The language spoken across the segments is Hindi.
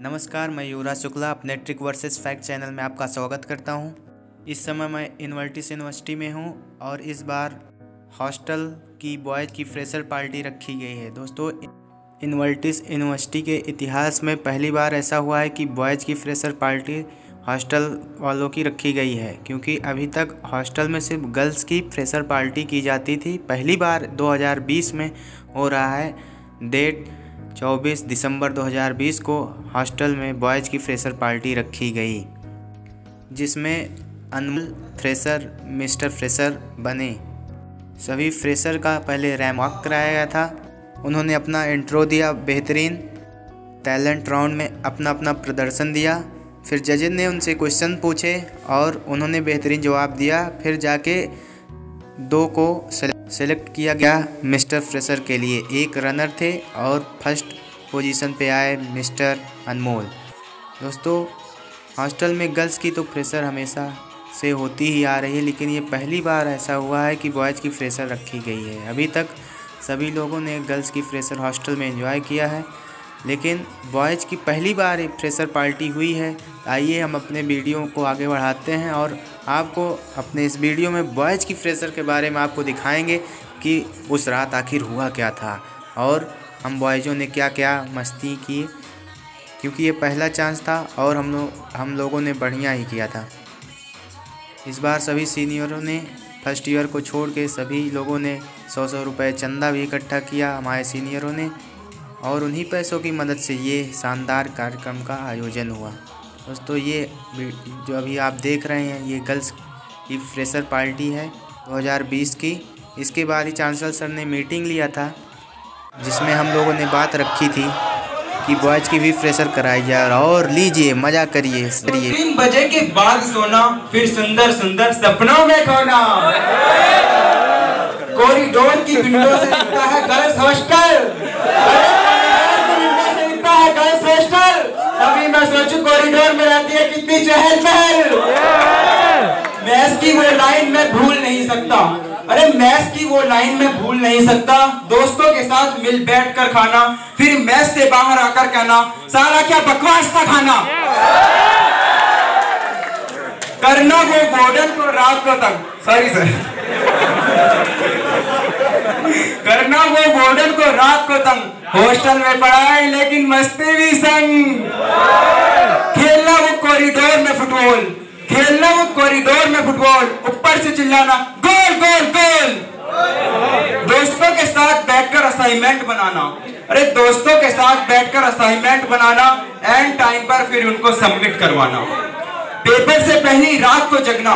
नमस्कार, मैं युवराज शुक्ला अपने ट्रिक वर्सेस फैक्ट चैनल में आपका स्वागत करता हूं। इस समय मैं इन्वर्टिस यूनिवर्सिटी में हूं और इस बार हॉस्टल की बॉयज़ की फ्रेशर पार्टी रखी गई है। दोस्तों, इन्वर्टिस यूनिवर्सिटी के इतिहास में पहली बार ऐसा हुआ है कि बॉयज़ की फ्रेशर पार्टी हॉस्टल वालों की रखी गई है, क्योंकि अभी तक हॉस्टल में सिर्फ गर्ल्स की फ्रेशर पार्टी की जाती थी। पहली बार 2020 में हो रहा है। डेट 24 दिसंबर 2020 को हॉस्टल में बॉयज़ की फ्रेशर पार्टी रखी गई, जिसमें अनमोल फ्रेशर मिस्टर फ्रेशर बने। सभी फ्रेशर का पहले रैंप वॉक कराया गया था। उन्होंने अपना इंट्रो दिया, बेहतरीन टैलेंट राउंड में अपना अपना प्रदर्शन दिया। फिर जजेस ने उनसे क्वेश्चन पूछे और उन्होंने बेहतरीन जवाब दिया। फिर जाके दो को सेलेक्ट किया गया मिस्टर फ्रेशर के लिए। एक रनर थे और फर्स्ट पोजीशन पे आए मिस्टर अनमोल। दोस्तों, हॉस्टल में गर्ल्स की तो फ्रेशर हमेशा से होती ही आ रही है, लेकिन ये पहली बार ऐसा हुआ है कि बॉयज़ की फ्रेशर रखी गई है। अभी तक सभी लोगों ने गर्ल्स की फ्रेशर हॉस्टल में एंजॉय किया है, लेकिन बॉयज़ की पहली बार एक फ्रेशर पार्टी हुई है। आइए हम अपने वीडियो को आगे बढ़ाते हैं और आपको अपने इस वीडियो में बॉयज़ की फ्रेशर के बारे में आपको दिखाएंगे कि उस रात आखिर हुआ क्या था और हम बॉयज़ों ने क्या क्या मस्ती की, क्योंकि ये पहला चांस था और हम लोगों ने बढ़िया ही किया था। इस बार सभी सीनियरों ने फर्स्ट ईयर को छोड़ के सभी लोगों ने 100 रुपये चंदा भी इकट्ठा किया हमारे सीनियरों ने, और उन्हीं पैसों की मदद से ये शानदार कार्यक्रम का आयोजन हुआ। दोस्तों, ये जो अभी आप देख रहे हैं ये गर्ल्स की फ्रेशर पार्टी है 2020 की। इसके बाद ही चांसलर सर ने मीटिंग लिया था, जिसमें हम लोगों ने बात रखी थी कि बॉयज़ की भी फ्रेशर कराई जाए और लीजिए मज़ा करिए। 3 बजे के बाद सोना, फिर सुंदर सुंदर सपनों में खोना। कॉरिडोर की विंडो से दिखता है गर्ल्स हॉस्टल, अभी मैं सोचूं कॉरिडोर में रहती है कितनी चहल पहल। मैथ्स की वो लाइन मैं भूल नहीं सकता, अरे मैथ्स की वो लाइन मैं भूल नहीं सकता। दोस्तों के साथ मिल बैठ कर खाना, फिर मैथ्स से बाहर आकर कहना साला क्या बकवास था खाना। करना वो वार्डन को रात को तंग, सॉरी सर, करना वो वार्डन को रात को तंग। हॉस्टल में पढ़ाई लेकिन मस्ती भी संग। खेलना वो कॉरिडोर में फुटबॉल, खेलना वो कॉरिडोर में फुटबॉल, ऊपर से चिल्लाना गोल गोल गोल। दोस्तों के साथ बैठकर असाइनमेंट बनाना, अरे दोस्तों के साथ बैठकर असाइनमेंट बनाना, एंड टाइम पर फिर उनको सबमिट करवाना। पेपर से पहली रात को जगना,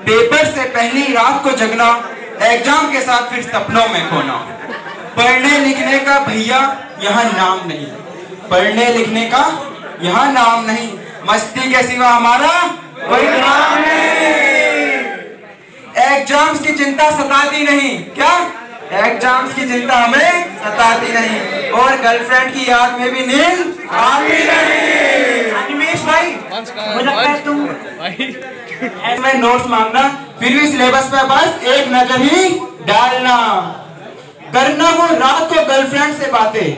पेपर से पहली रात को जगना, एग्जाम के साथ फिर सपनों में खोना। पढ़ने लिखने का भैया यहाँ नाम नहीं, पढ़ने लिखने का यहाँ नाम नहीं, मस्ती के सिवा हमारा कोई काम नहीं। एग्जाम्स की चिंता सताती नहीं, क्या एग्जाम्स की चिंता हमें सताती नहीं, और गर्लफ्रेंड की याद में भी नींद आती नहीं। अनिमेश भाई, मुझे लगता है तुम मैं नोट्स मांगना, फिर भी सिलेबस पे बस एक नजर ही डालना। करना वो रात को गर्लफ्रेंड से बातें,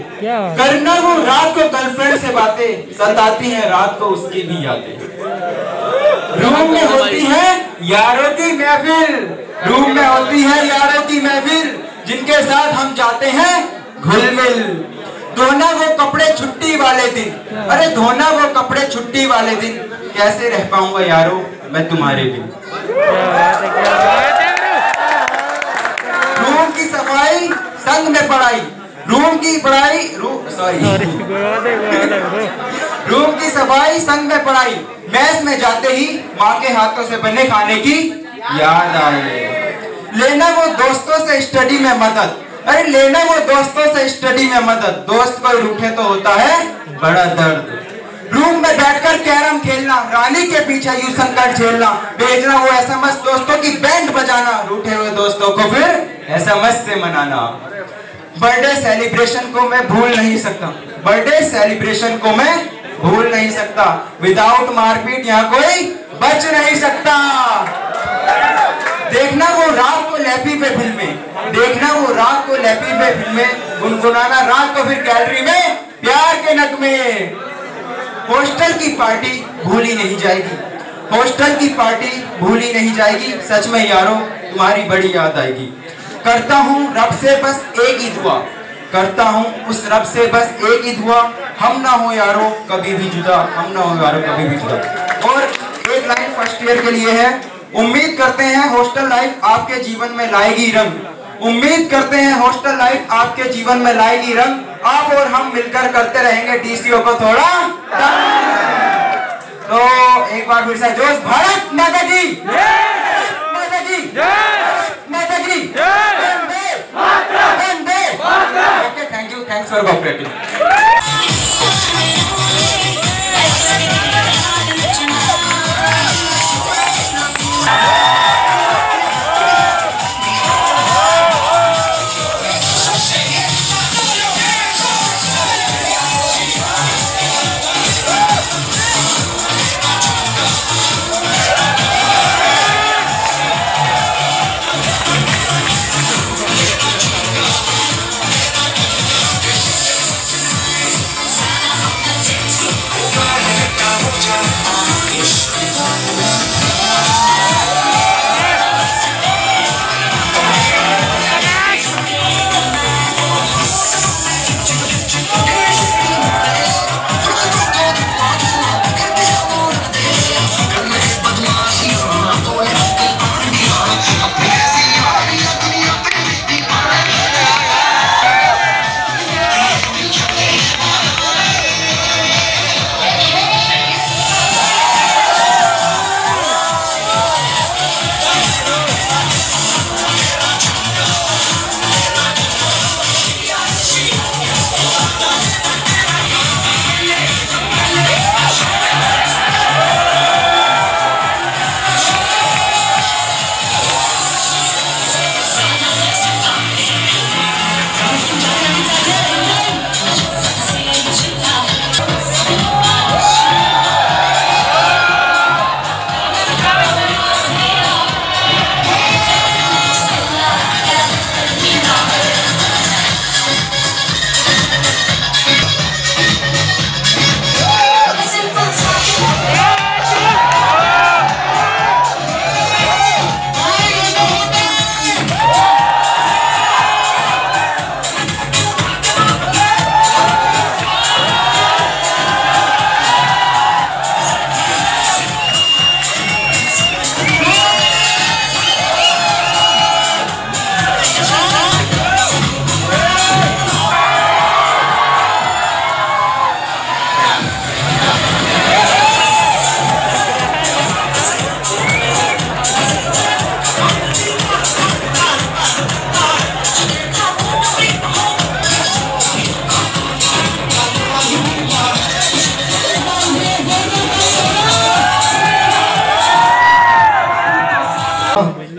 करना वो रात को गर्लफ्रेंड से बातें, सताती है रात को उसकी भी यादें। रूम में होती है यारों की महफिल, रूम में होती है यारों की महफिल, जिनके साथ हम जाते हैं घुल मिल। धोना वो कपड़े छुट्टी वाले दिन, अरे धोना वो कपड़े छुट्टी वाले दिन, कैसे रह पाऊंगा यारों मैं तुम्हारे बिन। रूम की सफाई संग में पढ़ाई, रूम की पढ़ाई रूम की सफाई संग में पढ़ाई, मैस में जाते ही माँ के हाथों से बने खाने की याद आए। लेना वो दोस्तों से स्टडी में मदद, अरे लेना वो दोस्तों से स्टडी में मदद, दोस्त कोई रूठे तो होता है बड़ा दर्द। रूम में बैठकर कैरम खेलना, रानी के पीछे यू संकट झेलना, भेजना वो एसएमएस दोस्तों की बैंड बजाना, रूठे हुए दोस्तों को फिर एसएमएस से मनाना। बर्थडे सेलिब्रेशन को मैं भूल नहीं सकता, बर्थडे सेलिब्रेशन को मैं भूल नहीं सकता, विदाउट मारपीट यहाँ कोई बच नहीं सकता। देखना वो रात को लैपी पे फिल्में, देखना वो रात को लैपी पे फिल्में, गुनगुनाना रात को फिर गैलरी में प्यार के नगमे। हॉस्टल की पार्टी भूली नहीं जाएगी, हॉस्टल की पार्टी भूली नहीं जाएगी। सच में यारो तुम्हारी बड़ी याद आएगी। करता हूँ रब से बस एक ही दुआ, करता हूँ उस रब से बस एक ही दुआ, हम ना हो यारो कभी भी जुदा, हम ना हो यारो कभी भी जुदा। और एक लाइन फर्स्ट ईयर के लिए है। उम्मीद करते हैं हॉस्टल लाइफ आपके जीवन में लाएगी रंग, उम्मीद करते हैं हॉस्टल लाइफ आपके जीवन में लाएगी रंग। आप और हम मिलकर करते रहेंगे डीसीओ को थोड़ा तो एक बार फिर से जोश, भारत माता की माता की माता की। Okay, thank you, thanks for cooperating.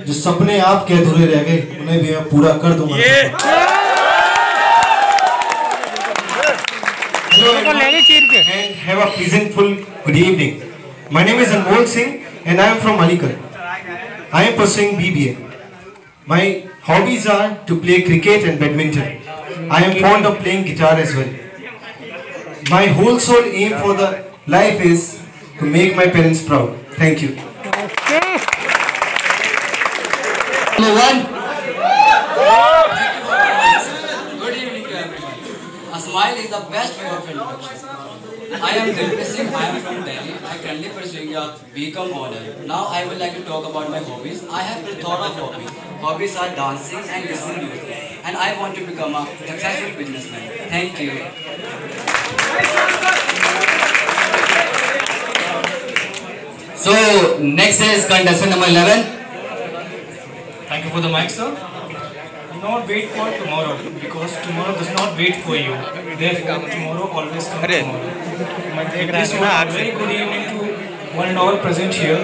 जो सपने आपके अधूरे रह गए उन्हें भी मैं पूरा कर दूंगा। Hello everyone and have a pleasantful good evening. My name is Anmol Singh and I am from Aligarh. I am pursuing BBA. My hobbies are to play cricket and badminton. I am fond of playing guitar as well. My whole soul aim for the life is to make my parents proud. Thank you. Hello one. Good evening to everyone. A smile is the best way of introduction. I am Dilpreet Singh. I am from Delhi. I currently pursuing a BCom honor. Now I would like to talk about my hobbies. I have a lot of hobbies. Hobbies are dancing and listening music. And I want to become a successful businessman. Thank you. So next is contestant number 11. Thank you for the mic, sir. Do not wait for tomorrow because tomorrow does not wait for you. Therefore, tomorrow always comes tomorrow. This was a very good evening to one and all present here.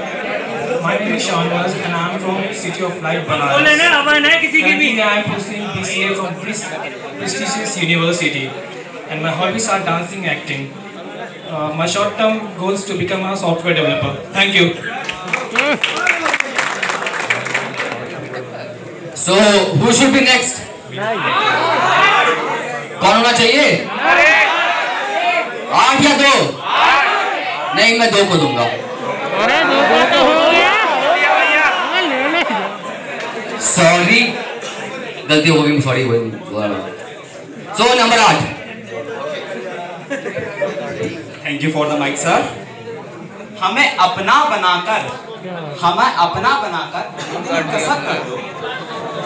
My name is Shanwaz and I am from City of Light, Banaras. Currently, I am pursuing BCA from prestigious university, and my hobbies are dancing, acting. My short-term goal is to become a software developer. Thank you. So who should be next? कौन होना चाहिए? 8 या 2? नहीं, मैं 2 को दूंगा। अरे 2 तो हो गया। सॉरी, गलती हो गई, sorry. So number 8। Thank you for the mic sir. हमें अपना बनाकर इतनी कसक कर दो,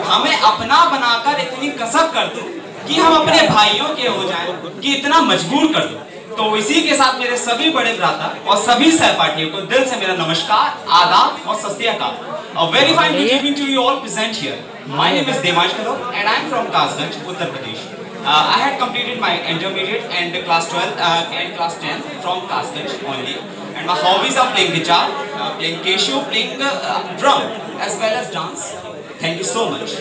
हमें अपना बनाकर इतनी कसक कर दो कि हम अपने भाइयों के हो जाएं, कि इतना मजबूर कर दो। तो इसी के साथ मेरे सभी बड़े भ्राता और सभी सहपाठियों को दिल से मेरा नमस्कार, आदाब और सत श्री अकाल। A very fine good evening to you all present here. My name is Devansh Karo and I am from Kasganj, Uttar Pradesh. I had completed my intermediate and class 12 and class 10 from Kasganj only. And my hobbies are playing guitar, playing Casio, playing drum as well as dance. Thank you so much.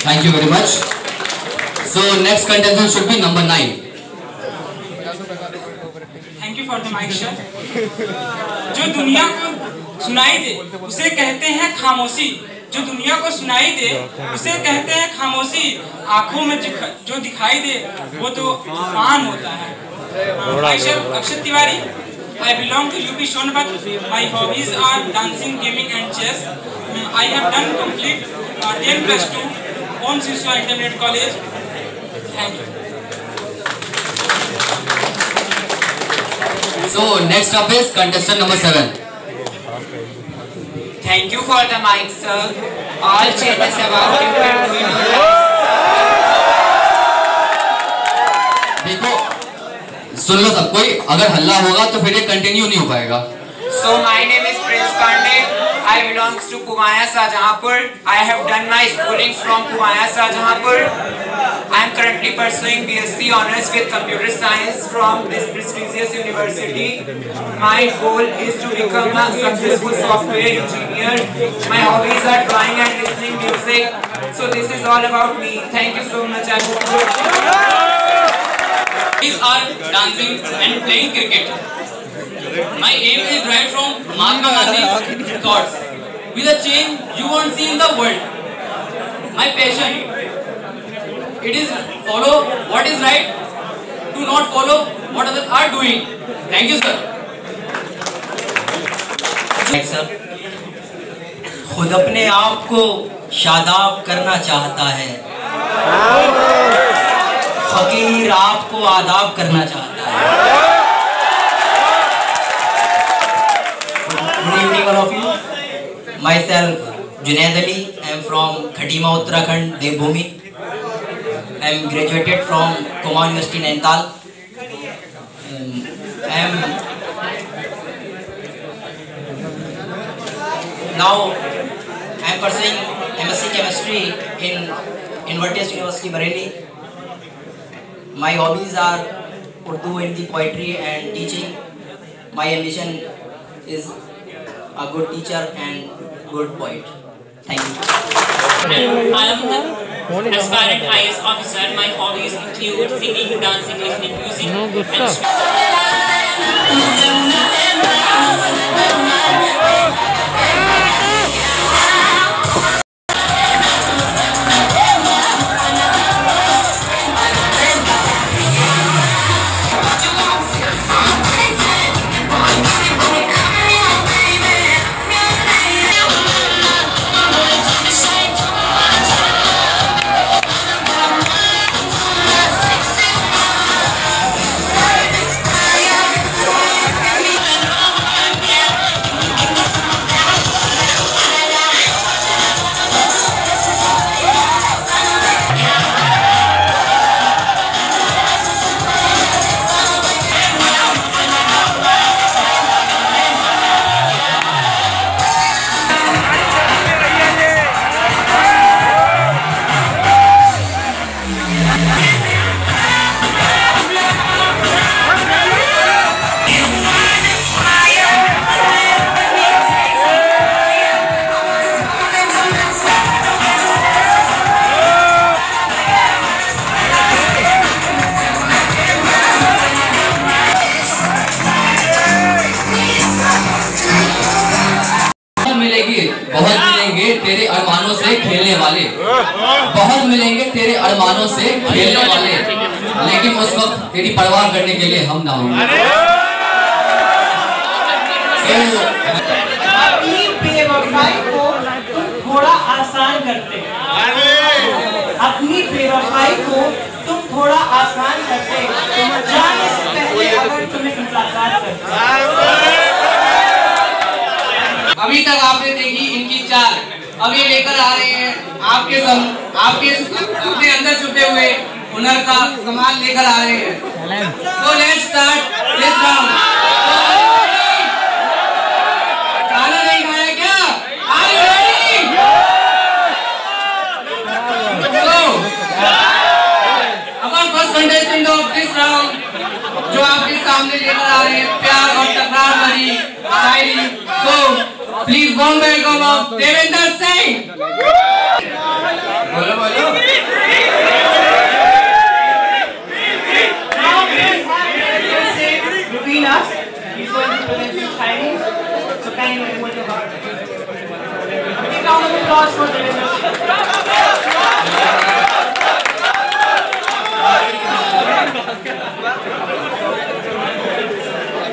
Thank you very much. So next contestant should be number 9. Thank you for the mic sir. जो दुनिया को सुनाई दे उसे कहते हैं खामोशी, जो दुनिया को सुनाई दे उसे कहते हैं खामोशी, आंखों में जो दिखाई दे वो तो तूफान होता है। Myself Akshat Tiwari, I belong to UP Sonpat. My hobbies are dancing, gaming and chess. I have done complete 10+2 Om Siswa Intermediate College. Thank you. So next up is contestant number 7. Thank you for the mic, sir. All changes about you. देखो, सुन लो सब कोई, अगर हल्ला होगा तो फिर ये कंटिन्यू नहीं हो पाएगा। So my name is Prince Pandey. I belongs to Pumaya Shahjahanpur. I have done my schooling from Pumaya Shahjahanpur. I am currently pursuing BSc Honours with Computer Science from this prestigious university. My goal is to become a successful software engineer. My hobbies are drawing and listening music. So this is all about me. Thank you so much. I hope These are dancing and playing cricket. My aim is right from Mahatma Gandhi's thoughts. With a change you won't see in the world. My passion, it is follow what is right, do not follow what others are doing. Thank you sir. Sir, खुद अपने आप को शादाब करना चाहता है, फकीर आपको आदाब करना चाहता है। Good evening all of you. Myself Junaid Ali. I am from Khatima, Uttarakhand, Devbhoomi. I am graduated from Kumaon University, Nainital. Now I am pursuing MSc Chemistry in Invertis University, Bareilly. My hobbies are Urdu, Hindi, poetry and teaching. My ambition is a good teacher and good poet. Thank you. I am the aspirant IAS officer. My hobbies include singing, dancing, listening music, बहुत मिलेंगे तेरे अरमानों से खेलने वाले, बहुत मिलेंगे तेरे अरमानों से खेलने वाले, लेकिन उस वक्त तेरी परवाह करने के लिए हम ना होंगे। करते। अपनी बेवफाई को तुम थोड़ा आसान करते, जाने से पहले अगर तुम्हें मुलाकात करते। अभी तक आपने देखी इनकी चाल, अब ये लेकर आ रहे हैं आपके अपने अंदर छुपे हुए हुनर का कमाल लेकर आ रहे हैं। So let's start this round. खाना नहीं खाया क्या? Are you ready? So, our first contestant of this round जो आपके सामने लेकर आ रहे हैं प्यार और तकरार भरी शायरी। So please warm welcome of Devendra Singh. बोलो बोलो। Between us, he's going to present his shairi. So can you hold your heart? Big round of applause for Devendra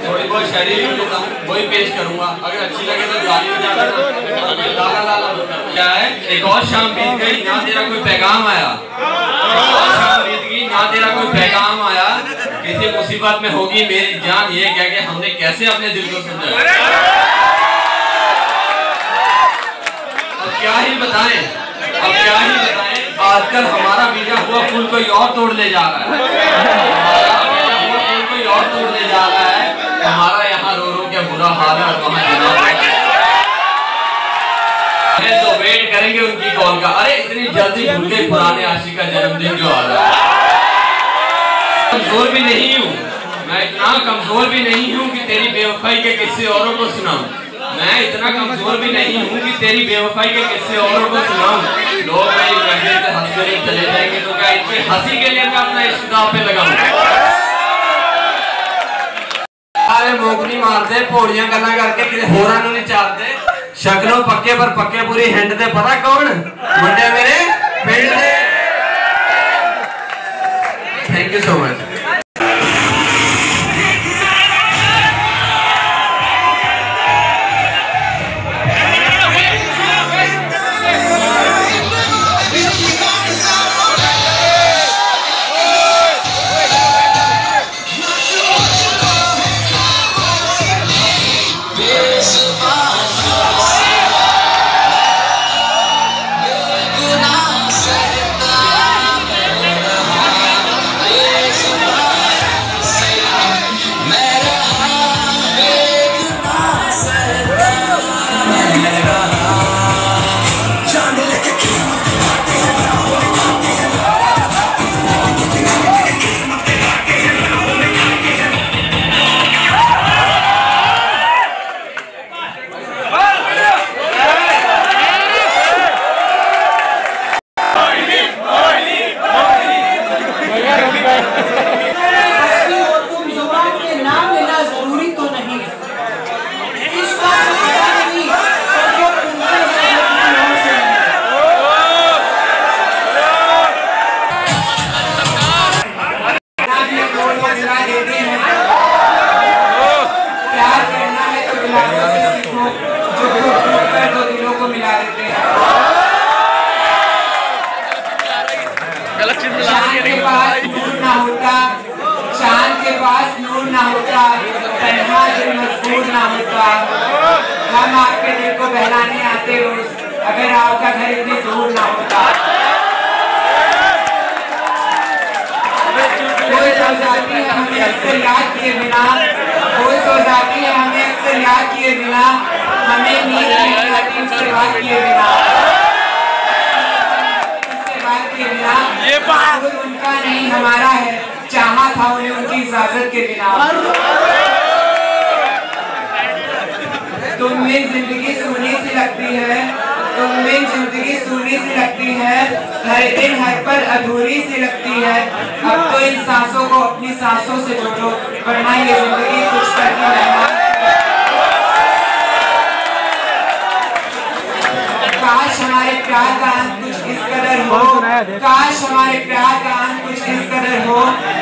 थोड़ी बहुत शायरी लिख लेता हूँ, वही पेश करूँगा। अगर अच्छी लगे तो गाली बजा देना। लाला लाला क्या है? एक और शाम बीत गई ना तेरा कोई पैगाम आया। एक और शाम बीत गई ना तेरा कोई पैगाम आया। किसी मुसीबत में होगी मेरी जान, ये कह के हमने कैसे अपने दिल को समझाया। अब क्या ही बताएं, आजकल हमारा बीजा हुआ फूल कोई और तोड़ ले जा रहा है। कोई और तोड़ ले जा रहा है। हमारा यहाँ रो रो क्या बुरा हाल है और वहाँ जनाब तो वेट करेंगे उनकी कॉल का। अरे इतनी जल्दी भूल गए पुराने आशिक का जन्मदिन जो आ रहा है। कमजोर भी नहीं हूँ मैं, इतना कमजोर भी नहीं हूँ कि तेरी बेवफाई के किस्से औरों को सुनाऊं। मैं इतना कमजोर भी नहीं हूँ कि तेरी बेवफाई के किस्से औरों को सुनाऊं। लोग मेरी वजह से हंसकर चले जाएंगे तो क्या इनकी हंसी के लिए मैं अपना इश्क दांव पे लगाऊं? अरे मोगनी मारते पौड़ियां गल्ला करके किसी होरा नूं नहीं चाहते। शक्लों पक्के पर पक्के पूरी हिंड दे पता कौन मुंडे मेरे पिंड दे। Thank you so much. चांद के पास नूर ना होता, तन्हा दिल मजबूर ना होता। हम आपके दिल को बहलाने आते रोज, अगर आपका घर इतनी दूर ना होता। कोई सो जाती है हमें अक्सर याद किए बिना, कोई सो जाती है हमें अक्सर याद किए बिना, हमें नींद नहीं आती उससे बात किए बिना। ये बात उनका नहीं हमारा है, चाहा था उन्हें उनकी इजाजत के बिना। तुम में जिंदगी सूनी सी लगती है, तुम में जिंदगी सूनी सी लगती है, हर दिन हर पर अधूरी सी लगती है। अब तो इन सांसों को अपनी सांसों से जोड़ो, वरना ये जिंदगी कुछ करके मेहमान। काश हमारे प्यार का अंत कुछ इस कदर हो, काश हमारे प्यार का अंत कुछ इस कदर हो,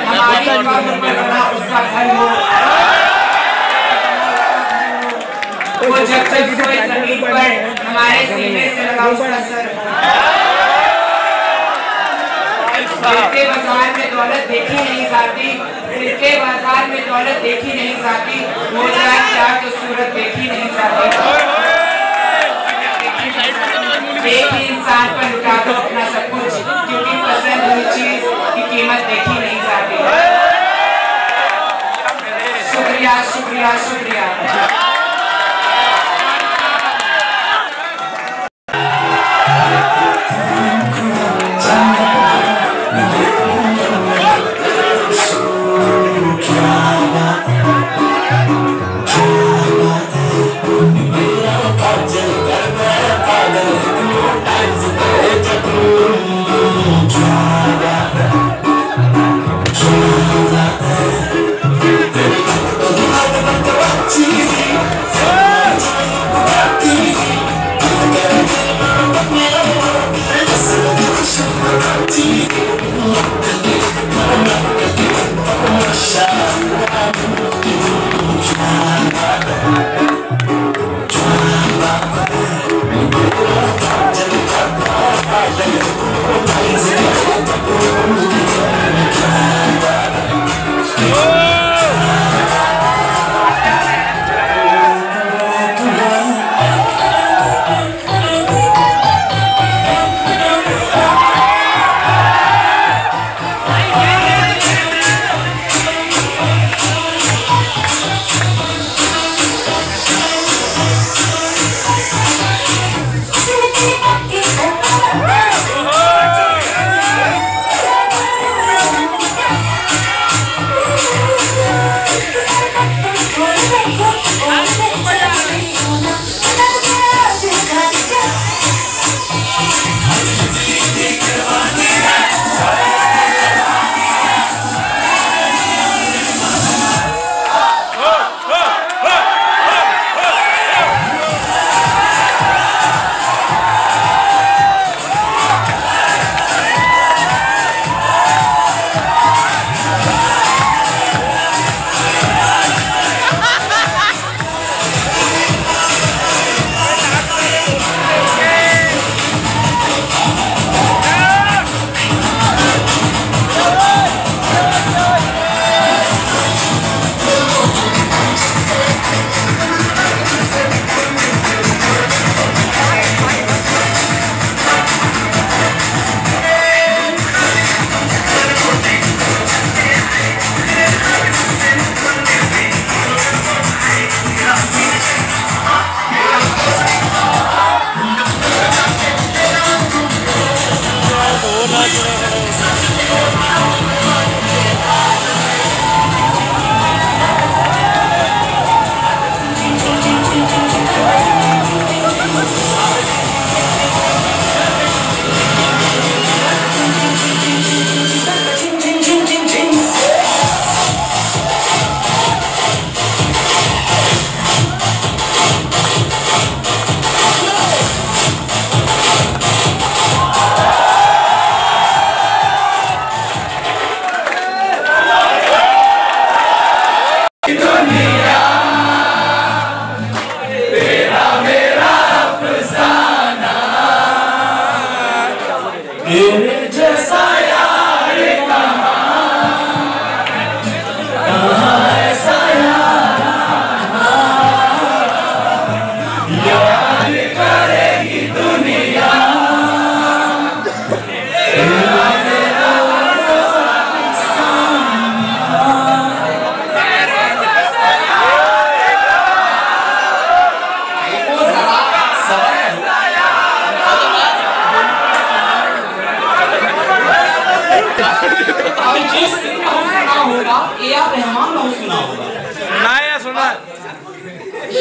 हमारी कब्र पे बना उसका घर हो। वो जब जब सोए जमीन पर हमारे सीने से लगा उसका सर हो। दिल के बाजार में दौलत देखी नहीं जाती, दिल के बाजार में दौलत देखी नहीं जाती, हो जाए क्या तो सूरत देखी नहीं जाती। एक ही इंसान पर लुटा दो अपना सब कुछ, क्योंकि पसंद हुई चीज की कीमत देखी नहीं जाती। शुक्रिया शुक्रिया शुक्रिया।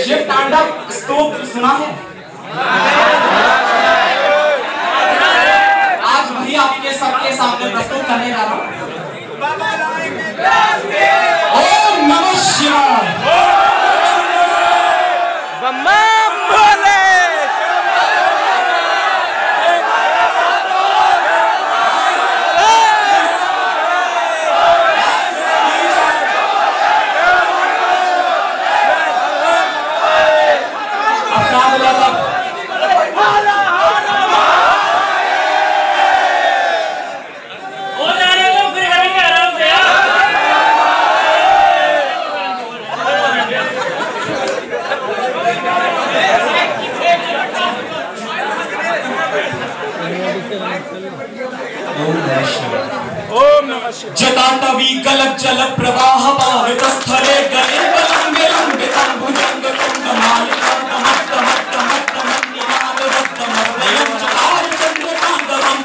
शिव तांडव स्तूप सुना है? आज वही आपके सबके सामने प्रस्तुत करने जा रहा हूँ। ओम नमः शिवाय। जटाटवी गलत जल प्रवाह पावित स्थले गले लंबे लंबे भुजंग कुंडमाल मत्त मत्त मत्त मन्निनाद रक्त मर्दयं चकार चंद्रकांतवं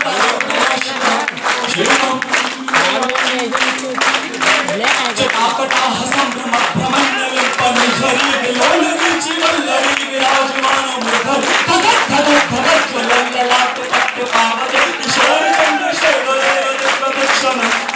शिवं जटाकटाह संभ्रम भ्रमण्यं पनिझरी विलोल वीचि वल्लरी विराजमान मुखर धगत धगत धगत ज्वलन ललाट पट्ट पावक किशोर चंद्रशेखर प्रदक्षिण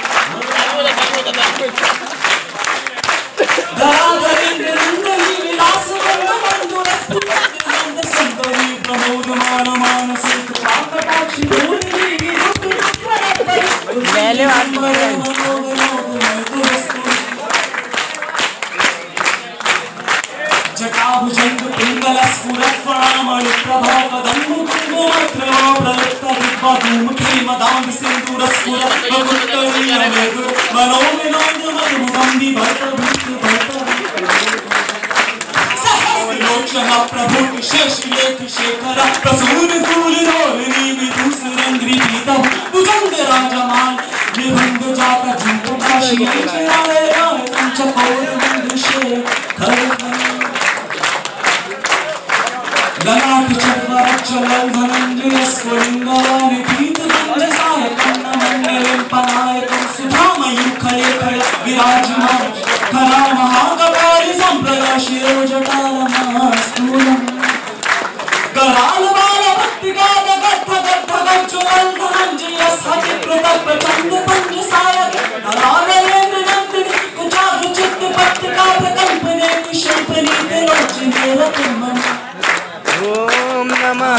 जटाभुजंग पिंगल स्फुरत फणामणि प्रभा कदम्ब कुंकुमत्रयो प्रलिप्त विद्वधूमुखी मदांग सिंदूर स्फुरत बकुत्तरी अमेघ मनो विनोद मधुमं विभर्त भूत भर्त सहस्रलोचन प्रभु शेष लेख शेखर प्रसून फूल रोहिणी विदुष रंग्री पीता भुजंग राजमान निभंग जाता झूठ काशी चराए राय चकोर मंदशे खर ललाट चक्र चलल धनंजय स्फुलिंगवानि पीत पंचसाय कन्न मंगलम पनायकं सुधामयु खले खले विराजमान खरा महाकपालि संप्रदा शिरो जटालमास्तूलम् कराल बाल भक्तिका जगत भगत भगत चलल धनंजय सति प्रताप प्रचंड पंचसाय नारायण नंदिनी कुचाभ चित्त पत्रिका प्रकल्पने कुशल्पनी तेरोचिने रत्नमणि ओम नमः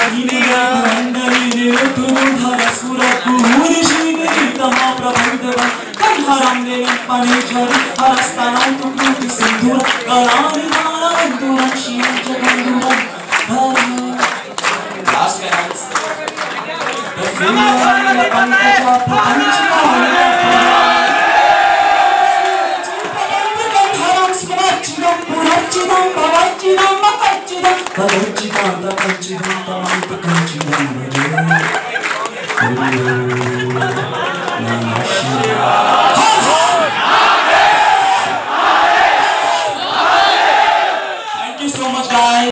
Thank you so much, guys.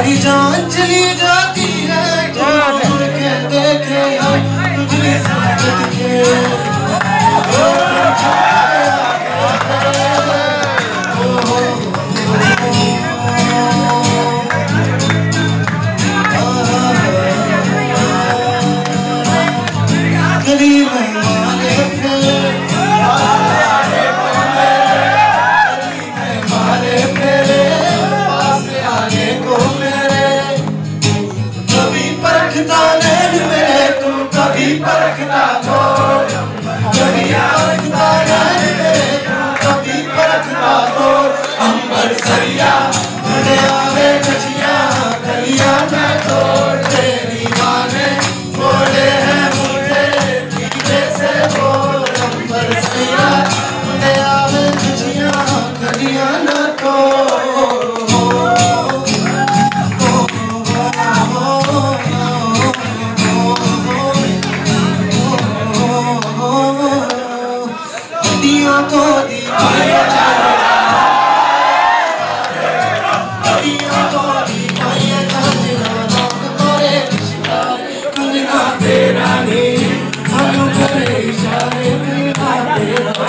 मेरी जान चली जाती है मुड़ के देखे तुझे साथ के तेरा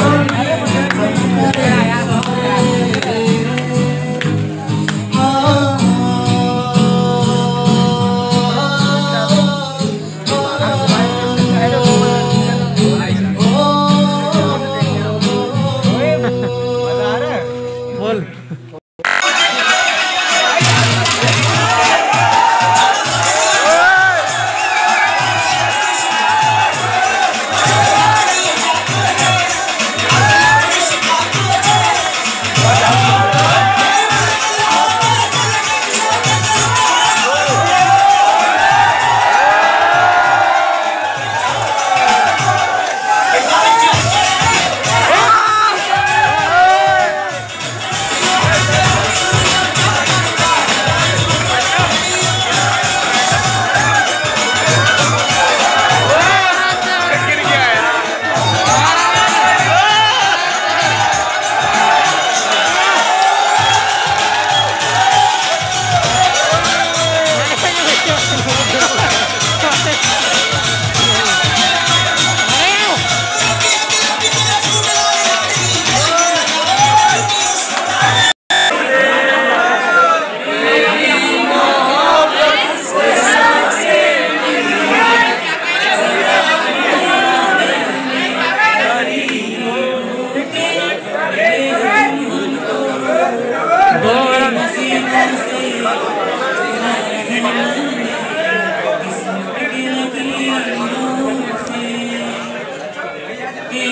किसी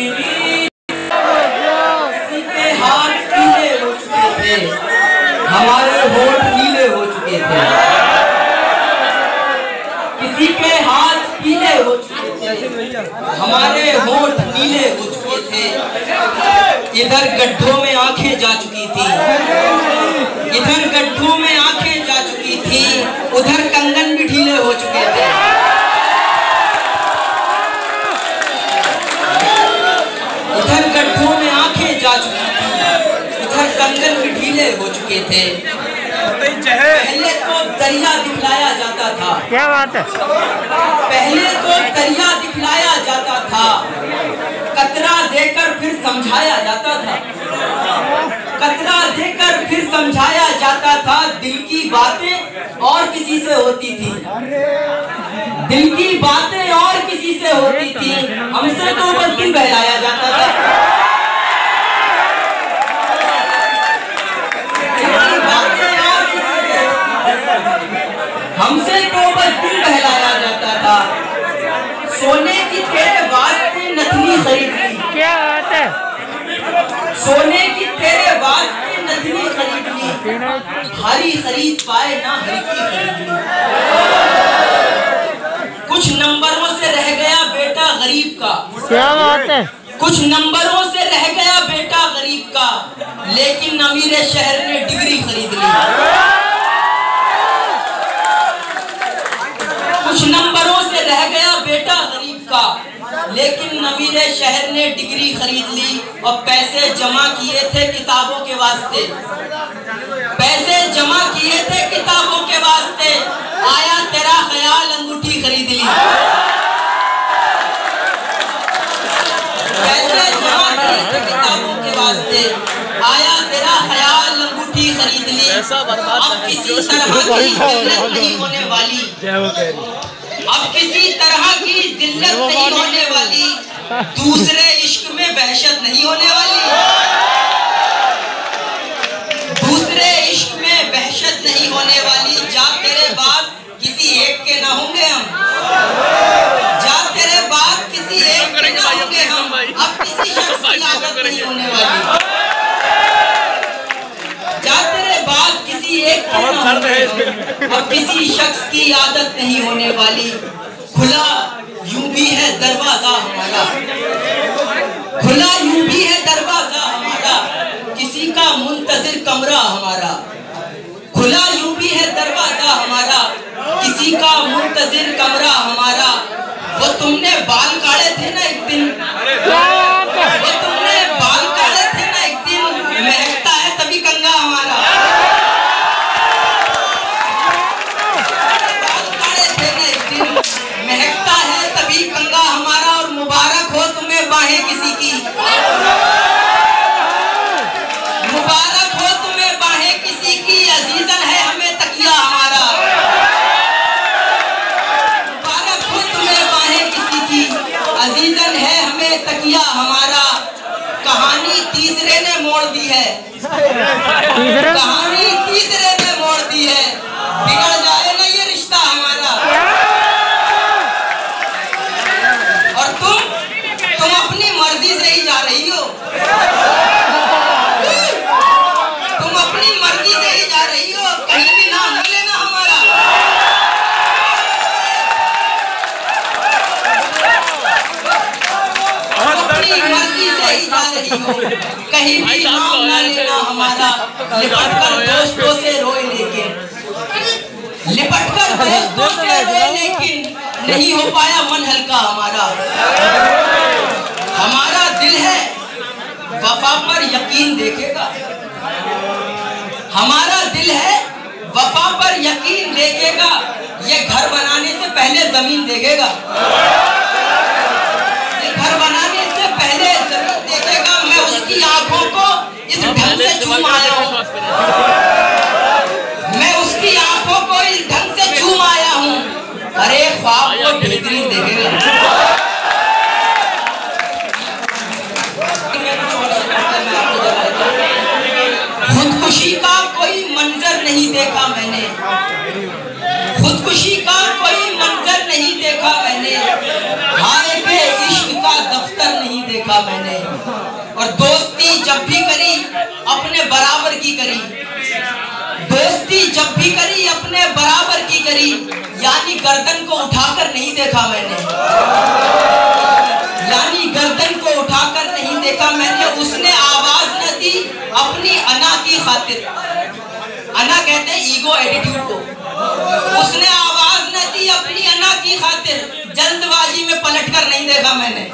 के हाथ पीले हो चुके थे, हमारे होठ नीले हो चुके थे। किसी के हाथ पीले हो चुके थे, हमारे होठ नीले हो चुके थे। इधर गड्ढों में आंखें जा चुकी थी, इधर गड्ढों में आंखें जा चुकी थी, उधर कंगन भी ढीले हो चुके थे। इधर गड्ढों में आंखें जा चुकी थी, इधर कंगन भी ढीले हो चुके थे। पहले तो दरिया दिखलाया जाता था, क्या बात है, पहले तो दरिया दिखलाया जाता था, कतरा देकर फिर समझाया जाता था, कतरा देकर फिर समझाया जाता था। दिल की बातें और किसी से होती थी, दिल की बातें और किसी से होती थी, हमसे तो बस दिल बहलाया जाता था। हमसे तो बस दिल बहलाया जाता था। सोने की तेरे वास्ते नथनी खरीद ली, क्या बात है, सोने की तेरे वास्ते नथनी खरीद ली, भारी खरीद पाए ना हल्की खरीद ली। कुछ नंबरों से रह गया बेटा गरीब का, क्या बात है, कुछ नंबरों से रह गया बेटा गरीब का, लेकिन अमीर शहर ने डिग्री खरीद ली। कुछ नंबरों से रह गया बेटा गरीब का, लेकिन अमीर शहर ने डिग्री खरीद ली। और पैसे जमा किए थे किताबों के वास्ते, पैसे जमा किए थे किताबों के वास्ते, आया तेरा ख्याल अंगूठी खरीद ली। पैसे जमा किए थे किताबों के वास्ते, आया तेरा ख्याल अंगूठी खरीद ली। अब किसी तरह की जिल्लत नहीं होने वाली, अब किसी तरह की जिल्लत नहीं होने वाली, दूसरे इश्क में वहशत नहीं होने वाली, दूसरे इश्क में वहशत नहीं होने वाली। जा तेरे बाद किसी एक के ना होंगे हम, जा तेरे बाद किसी एक के ना होंगे हम, अब किसी शख्स की आदत नहीं होने वाली। जा तेरे बाद किसी एक के ना होंगे हम, अब किसी शख्स की आदत नहीं होने वाली। खुला यूं भी है दरवाजा हमारा, खुला यूं भी है दरवाजा हमारा, किसी का मुंतजिर कमरा हमारा। खुला यूं भी है दरवाजा हमारा, किसी का मुंतजिर कमरा हमारा। वो तुमने बाल काटे थे ना एक दिन, वो तुमने बाल काटे थे ना एक दिन, महकता है तभी कंगा हमारा। बाल काटे थे ना एक दिन, महकता है तभी कंगा हमारा। और मुबारक हो तुम्हें बाहें किसी की, मुबारक हो तुम्हें बाहें किसी की, अजीजन है हमें तकिया हमारा। मुबारक हो तुम्हें बाहें किसी की, अजीजन है हमें तकिया हमारा। कहानी तीसरे ने मोड़ दी है, कहानी तीसरे ने मोड़ दी है, बिगड़ जाए ना ये रिश्ता हमारा। और तुम अपनी मर्जी से ही जा रही हो, तुम अपनी मर्जी से ही जा रही हो, कहीं भी नाम न लेना हमारा। अपनी मर्जी से ही जा रही हो, कहीं भी नाम न लेना हमारा। लिपट कर दोस्तों से रोए लेकिन, लिपट कर दोस्तों से रोए लेकिन, नहीं हो पाया मन हल्का हमारा। हमारा दिल है वफा पर यकीन देखेगा, हमारा दिल है वफा पर यकीन देखेगा। ये घर बनाने से पहले जमीन देखेगा, ये घर बनाने से पहले जमीन देखेगा। मैं उसकी आंखों को इस ढंग से चूम आया हूँ, मैं उसकी आंखों को इस ढंग से चूम आया हूँ। अरे ख्वाब को बेहतरीन देखेगा। खुदकुशी का कोई मंजर नहीं देखा मैंने, खुदकुशी का कोई मंजर नहीं देखा मैंने, हाय के इश्क का दफ्तर नहीं देखा देखा मैंने। और दोस्ती जब भी करी अपने बराबर की करी, दोस्ती जब भी करी अपने बराबर की करी, यानी गर्दन को उठाकर नहीं देखा मैंने, यानी गर्दन को उठाकर नहीं देखा मैंने। उसने आवाज न दी अपनी अना की खातिर, अना कहते हैं ईगो एटीट्यूड को। उसने आवाज न दी अपनी अना की खातिर, जल्दबाजी में पलटकर नहीं देखा मैंने।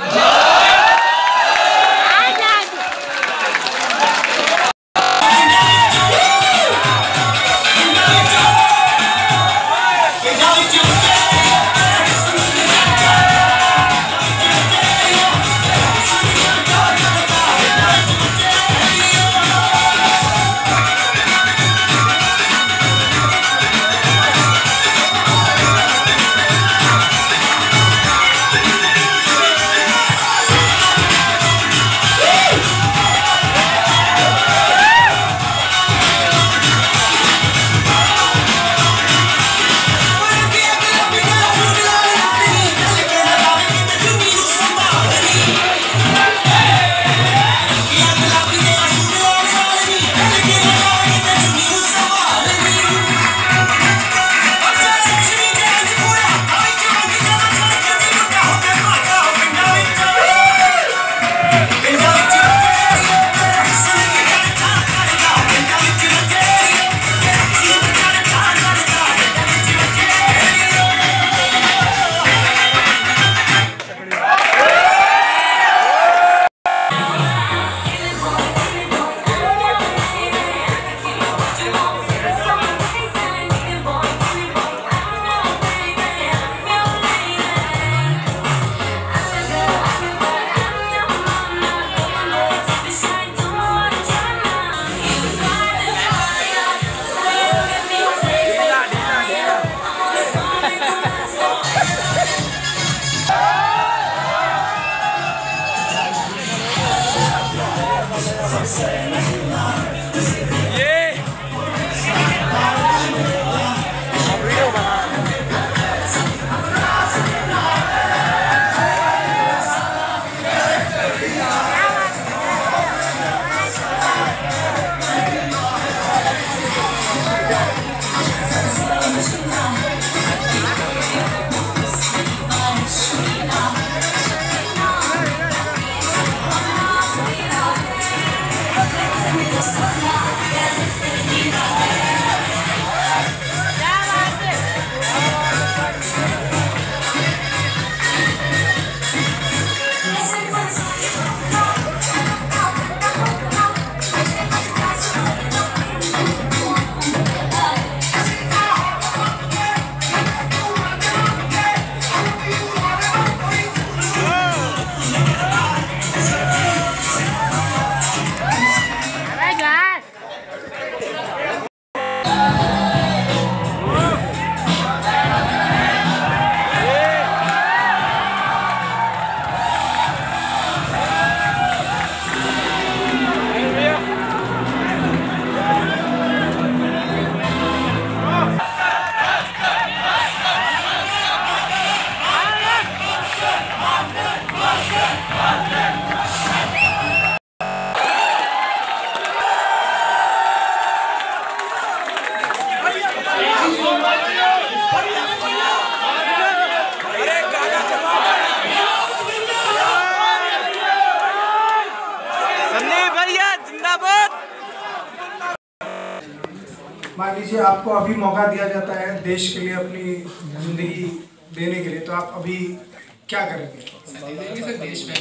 मान लीजिए आपको अभी मौका दिया जाता है देश के लिए अपनी जिंदगी देने के लिए, तो आप अभी क्या करेंगे? देश में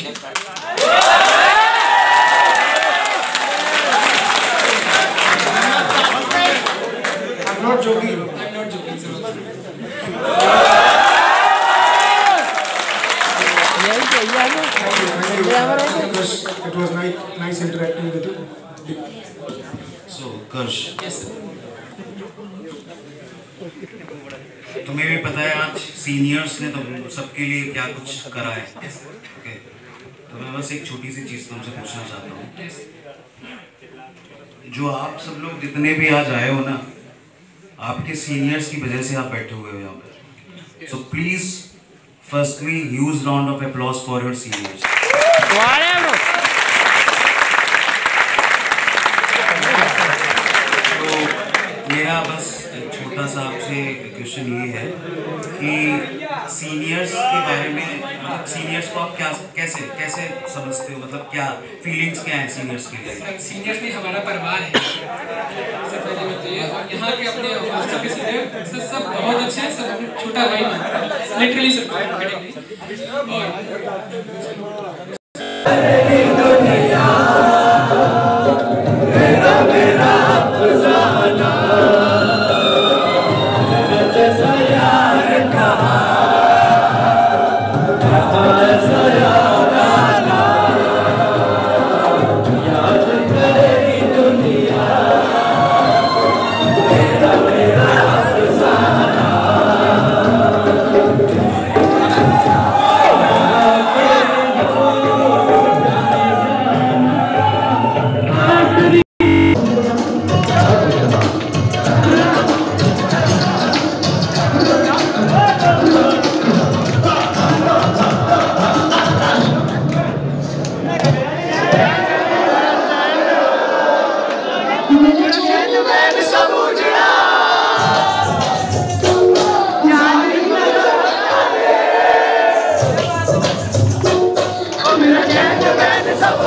I'm not joking. It was nice interacting with you. So, Karsh. तुम्हें भी पता है आज सीनियर्स ने तो सबके लिए क्या कुछ करा है, ओके? तो मैं बस एक छोटी सी चीज़ तुमसे पूछना चाहता हूँ, जो आप सब लोग जितने भी आज आए हो ना, आपके सीनियर्स की वजह से आप बैठे हुए हो यहाँ पे। So please firstly huge round of applause for your seniors. मेरा बस छोटा सा आपसे क्वेश्चन ये है कि सीनियर्स के बारे में, मतलब सीनियर्स को आप कैसे समझते हो, मतलब क्या फीलिंग्स क्या है सीनियर्स के लिए? सीनियर्स भी हमारा परिवार है, सबसे पहले बताइए। और यहाँ के अपने हॉस्टल के सीनियर सब बहुत अच्छे हैं, सब अपने छोटा भाई मानते हैं, लिटरली सब सब